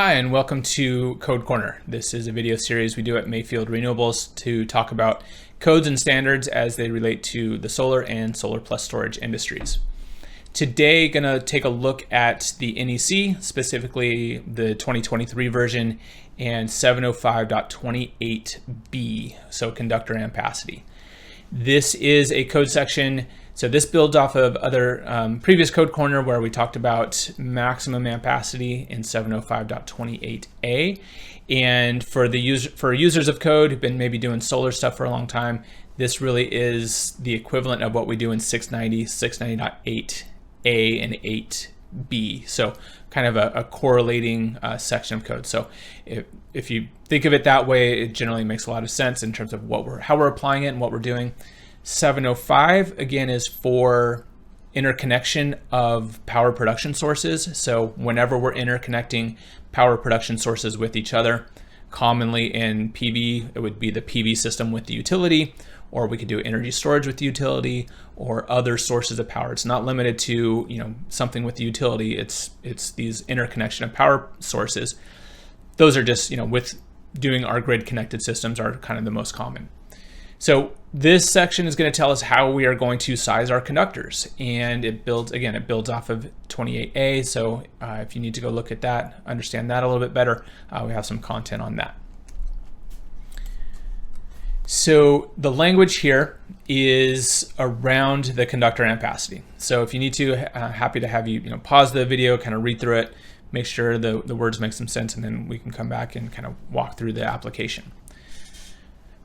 Hi, and welcome to Code Corner. This is a video series we do at Mayfield Renewables to talk about codes and standards as they relate to the solar and solar plus storage industries. Today, gonna take a look at the NEC, specifically the 2023 version and 705.28b, so conductor ampacity. This is a code section. So this builds off of other previous Code Corner where we talked about maximum ampacity in 705.28a. And for users of code who've been maybe doing solar stuff for a long time, this really is the equivalent of what we do in 690, 690.8a and 8b. So kind of a correlating section of code. So if you think of it that way, it generally makes a lot of sense in terms of how we're applying it and what we're doing. 705 again is for interconnection of power production sources. So whenever we're interconnecting power production sources with each other, commonly in PV, it would be the PV system with the utility, or we could do energy storage with the utility or other sources of power. It's not limited to something with the utility. It's these interconnection of power sources. Those are just with doing our grid connected systems are kind of the most common. So this section is going to tell us how we are going to size our conductors, and it builds off of 28A. So if you need to go look at that, understand that a little bit better, we have some content on that. So the language here is around the conductor ampacity. So if you need to, happy to have you pause the video, kind of read through it, make sure the words make some sense, and then we can come back and kind of walk through the application.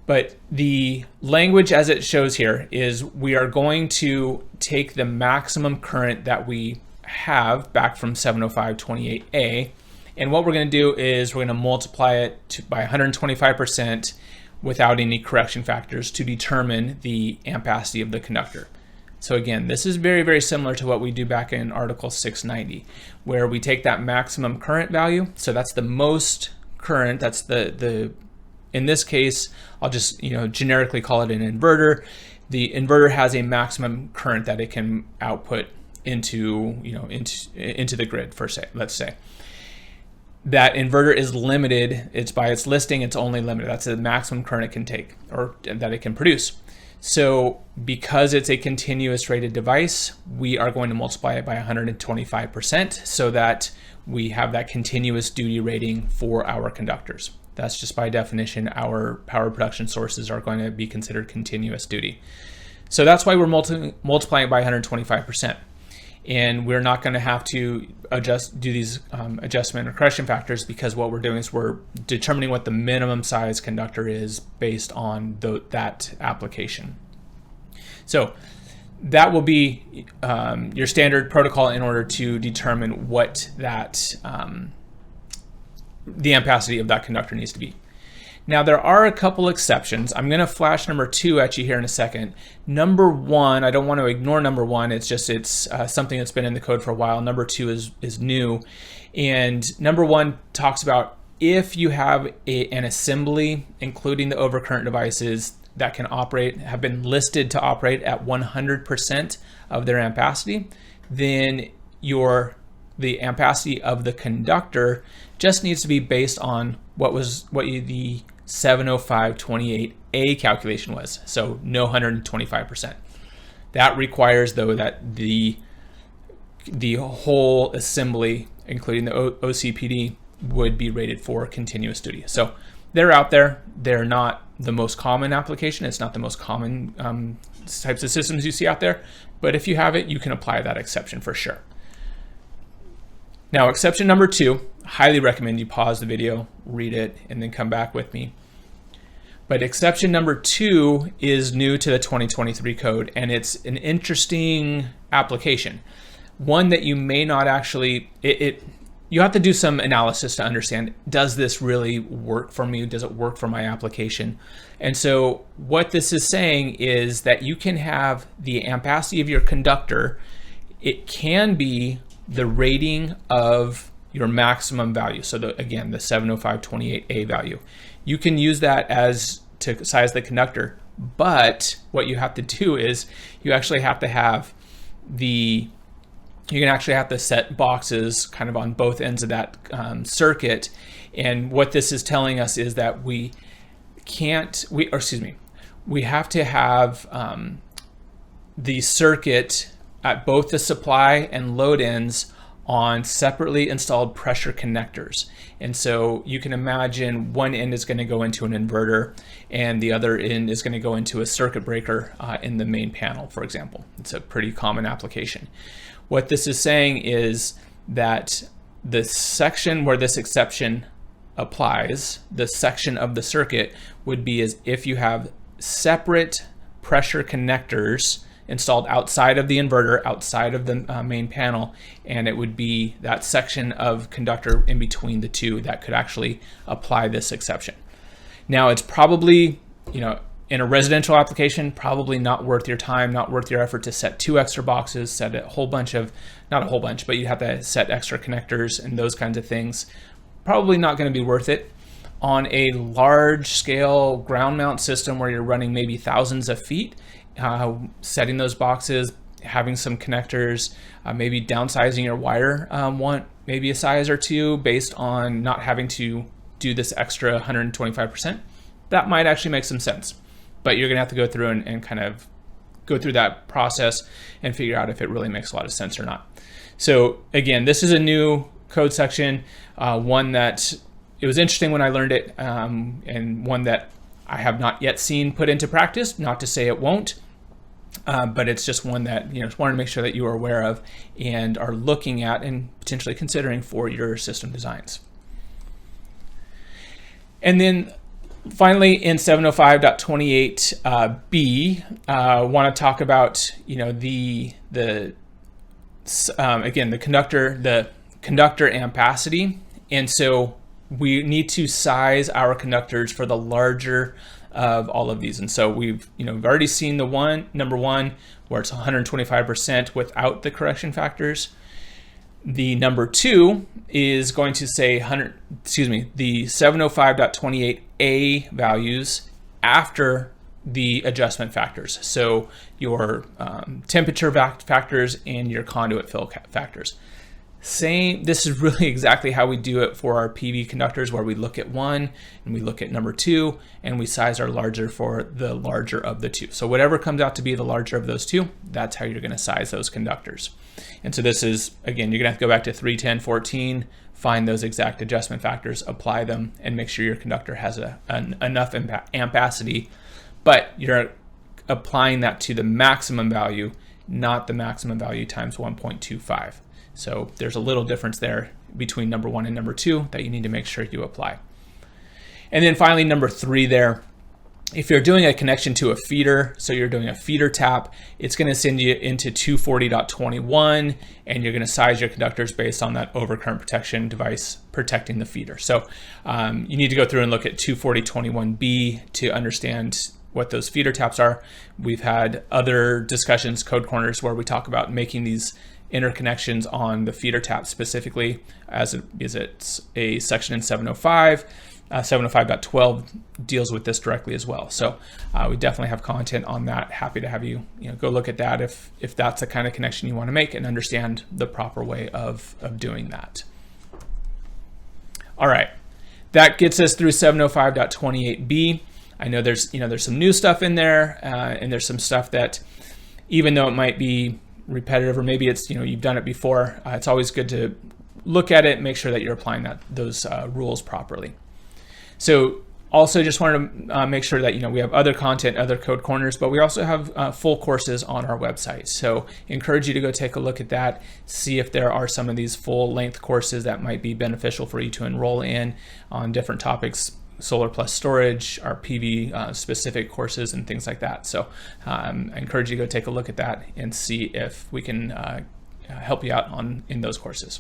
But the language as it shows here is we are going to take the maximum current that we have back from 705.28a, and what we're going to do is we're going to multiply it by 125% without any correction factors to determine the ampacity of the conductor. So again, this is very, very similar to what we do back in Article 690, where we take that maximum current value. So that's the most current, that's in this case, I'll just generically call it an inverter. The inverter has a maximum current that it can output into the grid. Let's say that inverter is limited. It's by its listing. It's only limited. That's the maximum current it can take or that it can produce. So because it's a continuous rated device, we are going to multiply it by 125% so that we have that continuous duty rating for our conductors. That's just by definition, our power production sources are going to be considered continuous duty. So that's why we're multiplying it by 125%. And we're not going to have to do these adjustment or correction factors, because what we're doing is we're determining what the minimum size conductor is based on that application. So that will be your standard protocol in order to determine what the ampacity of that conductor needs to be. Now there are a couple exceptions. I'm going to flash number 2 at you here in a second. Number 1, I don't want to ignore number 1. It's something that's been in the code for a while. Number 2 is new, and number 1 talks about if you have an assembly, including the overcurrent devices that can operate, have been listed to operate at 100% of their ampacity, then the ampacity of the conductor just needs to be based on the 705.28a calculation was. So no 125%. That requires though that the whole assembly, including the OCPD, would be rated for continuous duty. So they're out there. They're not the most common application. It's not the most common types of systems you see out there. But if you have it, you can apply that exception for sure. Now, exception number 2, highly recommend you pause the video, read it, and then come back with me. But exception number 2 is new to the 2023 code, and it's an interesting application. One that you may not actually, you have to do some analysis to understand, does this really work for me? Does it work for my application? And so what this is saying is that you can have the ampacity of your conductor. It can be the rating of your maximum value. So again, the 705.28a value. You can use that as to size the conductor, but what you have to do is you actually have to have the you're going to actually have to set boxes kind of on both ends of that circuit. And what this is telling us is that we have to have the circuit at both the supply and load ends on separately installed pressure connectors. And so you can imagine one end is going to go into an inverter and the other end is going to go into a circuit breaker in the main panel, for example. It's a pretty common application. What this is saying is that the section where this exception applies, the section of the circuit, would be as if you have separate pressure connectors installed outside of the inverter, outside of the main panel, and it would be that section of conductor in between the two that could actually apply this exception. Now, it's probably, in a residential application, probably not worth your time, not worth your effort to set 2 extra boxes, set a whole bunch of, not a whole bunch, but you have to set extra connectors and those kinds of things. Probably not going to be worth it. On a large scale ground mount system where you're running maybe thousands of feet, setting those boxes, having some connectors, maybe downsizing your wire maybe a size or two based on not having to do this extra 125%. That might actually make some sense, but you're gonna have to go through and kind of go through that process and figure out if it really makes a lot of sense or not. So again, this is a new code section, one that it was interesting when I learned it, and one that I have not yet seen put into practice, not to say it won't, but it's just one that, just wanted to make sure that you are aware of and are looking at and potentially considering for your system designs. And then finally, in 705.28b, want to talk about, again, the conductor ampacity. And so we need to size our conductors for the larger of all of these. And so we've already seen the number one, where it's 125% without the correction factors. The number two is going to say the 705.28a values after the adjustment factors. So your temperature factors and your conduit fill factors. This is really exactly how we do it for our PV conductors, where we look at one and we look at number two and we size our larger for the larger of the two. So whatever comes out to be the larger of those two, that's how you're going to size those conductors. And so this is, again, you're going to have to go back to 31014, find those exact adjustment factors, apply them, and make sure your conductor has enough ampacity, but you're applying that to the maximum value, not the maximum value times 1.25. So there's a little difference there between number one and number two that you need to make sure you apply. And then finally, number three there, if you're doing a connection to a feeder, so you're doing a feeder tap, it's going to send you into 240.21, and you're going to size your conductors based on that overcurrent protection device protecting the feeder. So you need to go through and look at 240.21b to understand what those feeder taps are. We've had other discussions, code corners, where we talk about making these interconnections on the feeder tap specifically, as it's a section in 705. 705.12 deals with this directly as well. So we definitely have content on that. Happy to have you, go look at that if that's the kind of connection you want to make and understand the proper way of doing that. All right, that gets us through 705.28b. I know there's some new stuff in there, and there's some stuff that, even though it might be repetitive, or maybe it's you've done it before, it's always good to look at it, make sure that you're applying those rules properly. So also just wanted to make sure that we have other content, other code corners, but we also have full courses on our website. So encourage you to go take a look at that, see if there are some of these full length courses that might be beneficial for you to enroll in on different topics, solar plus storage, our PV specific courses and things like that. So I encourage you to go take a look at that and see if we can help you out in those courses.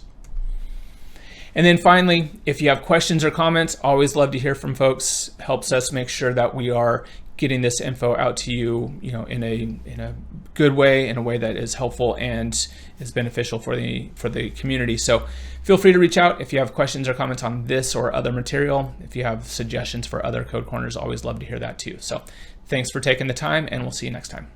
And then finally, if you have questions or comments, always love to hear from folks. Helps us make sure that we are getting this info out to you, in a good way, in a way that is helpful and is beneficial for the community. So feel free to reach out if you have questions or comments on this or other material. If you have suggestions for other code corners, always love to hear that too. So thanks for taking the time, and we'll see you next time.